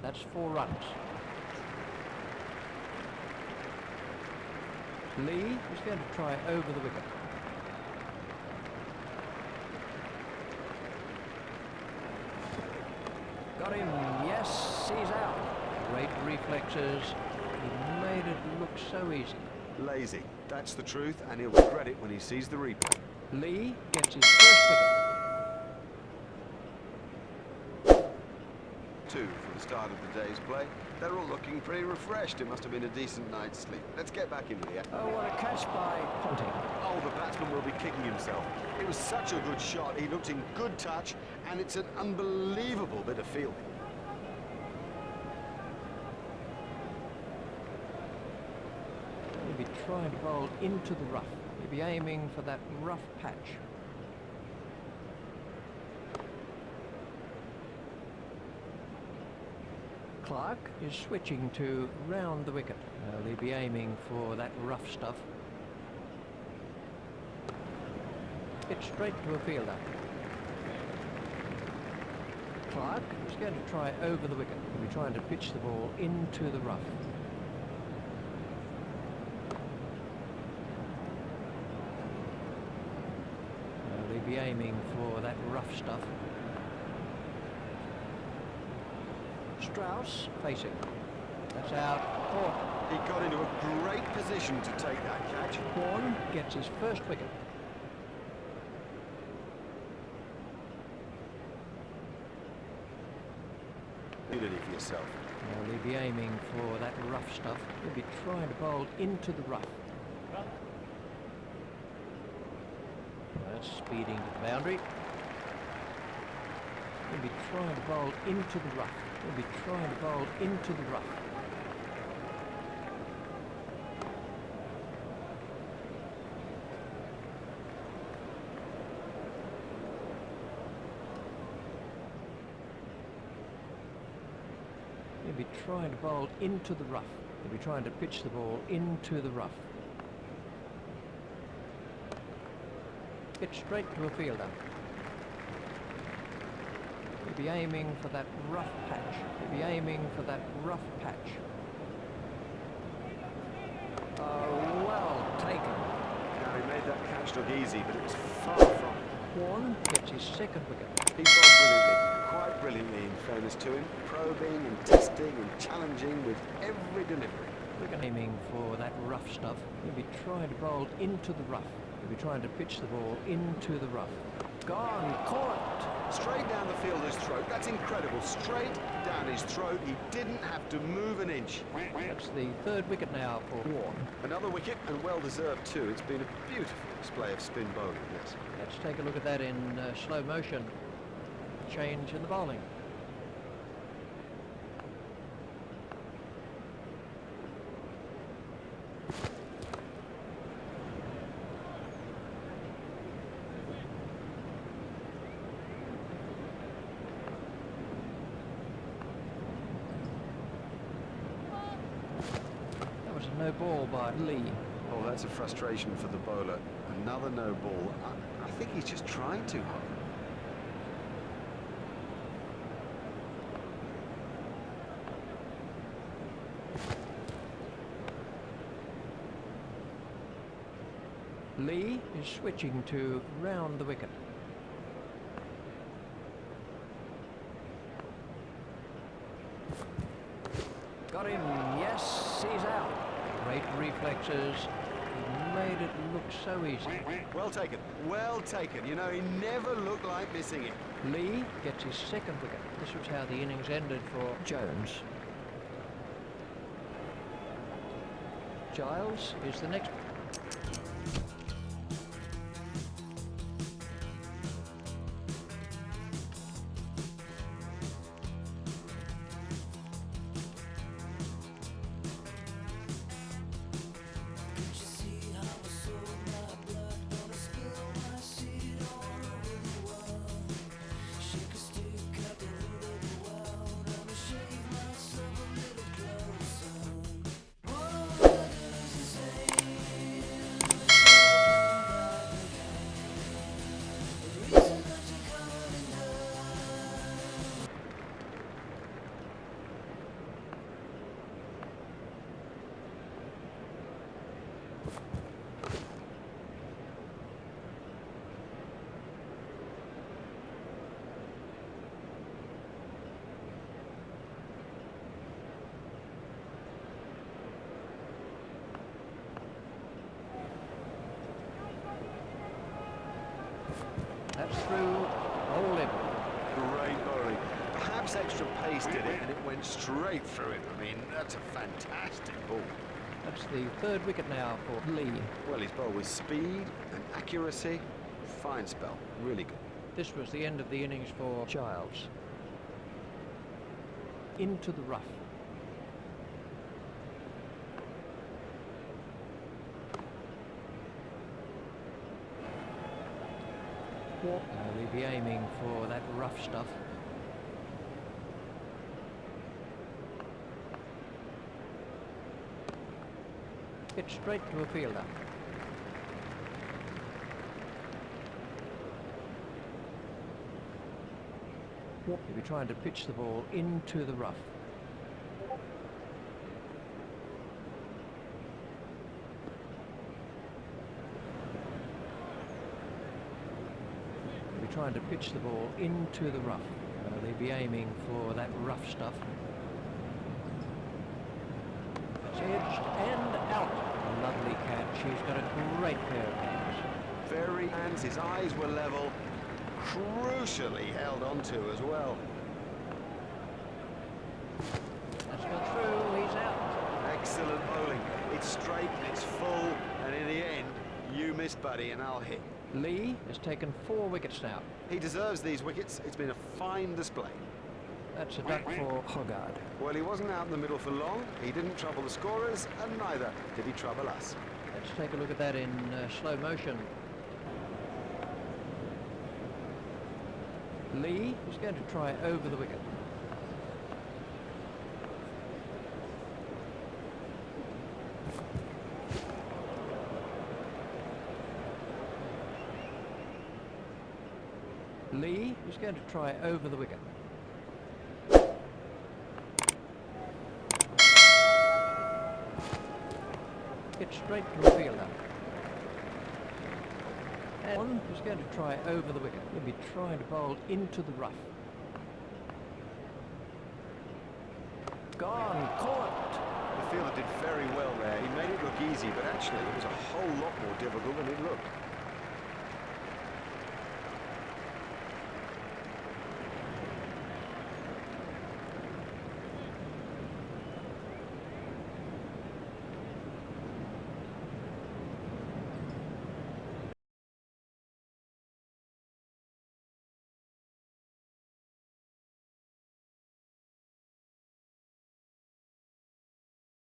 That's 4 runs. Lee is going to try over the wicket. Got him, yes, he's out. Great reflexes, he made it look so easy. Lazy, that's the truth, and he'll regret it when he sees the replay. Lee gets his first wicket. 2 for the start of the day's play. They're all looking pretty refreshed. It must have been a decent night's sleep. Let's get back in here. Oh, what a catch by Ponting. Oh, the batsman will be kicking himself. It was such a good shot. He looked in good touch, and it's an unbelievable bit of fielding. He'll be trying to bowl into the rough. He'll be aiming for that rough patch. Clark is switching to round the wicket. He'll be aiming for that rough stuff. It's straight to a fielder. Clark is going to try over the wicket. He'll be trying to pitch the ball into the rough. He'll be aiming for that rough stuff. Strauss facing. That's out. Caught. He got into a great position to take that catch. Horn gets his first wicket. You did it for yourself. Now he'll be aiming for that rough stuff. He'll be trying to bowl into the rough. That's speeding to the boundary. He'll be trying to bowl into the rough. He'll be trying to bowl into the rough. He'll be trying to bowl into the rough. He'll be trying to pitch the ball into the rough. It's straight to a fielder. He'll be aiming for that rough patch. He'll be aiming for that rough patch. Oh, well taken. Now, he made that catch look easy, but it was far from. Horn gets his second wicket. He bowled brilliantly, quite brilliantly in fairness to him, probing and testing and challenging with every delivery. Wicket aiming for that rough stuff. He'll be trying to bowl into the rough. He'll be trying to pitch the ball into the rough. Gone, caught. Straight down the fielder's throat. That's incredible. Straight down his throat. He didn't have to move an inch. That's the third wicket now for Horn. Another wicket, and well deserved too. It's been a beautiful display of spin bowling, yes. Let's take a look at that in slow motion. Change in the bowling. That was a no ball by Lee. Oh, that's a frustration for the bowler. Another no ball. I think he's just trying too hard. Lee is switching to round the wicket. Got him, yes, he's out. Great reflexes, he made it look so easy. Well taken, well taken. You know, he never looked like missing it. Lee gets his second wicket. This was how the innings ended for Jones. Giles is the next. Perhaps extra pace did it, and it went straight through him. I mean, that's a fantastic ball. That's the third wicket now for Lee. Well, he's bowled with speed and accuracy. Fine spell, really good. This was the end of the innings for Childs. Into the rough. We'll be aiming for that rough stuff. Hit straight to a fielder. He'll be trying to pitch the ball into the rough. Trying to pitch the ball into the rough. They'll be aiming for that rough stuff. It's edged and out. A lovely catch. He's got a great pair of hands. Very hands, his eyes were level. Crucially held onto as well. That's got through. He's out. Excellent bowling. It's straight, it's full, and in the end, you missed, buddy, and I'll hit. Lee has taken 4 wickets now. He deserves these wickets. It's been a fine display. That's a duck for Hogarth. Well, he wasn't out in the middle for long. He didn't trouble the scorers, and neither did he trouble us. Let's take a look at that in slow motion. Lee is going to try over the wicket. Lee is going to try over the wicket. Hit straight to a fielder. And one is going to try over the wicket. He'll be trying to bowl into the rough. Gone, caught. The fielder did very well there. He made it look easy, but actually it was a whole lot more difficult than it looked.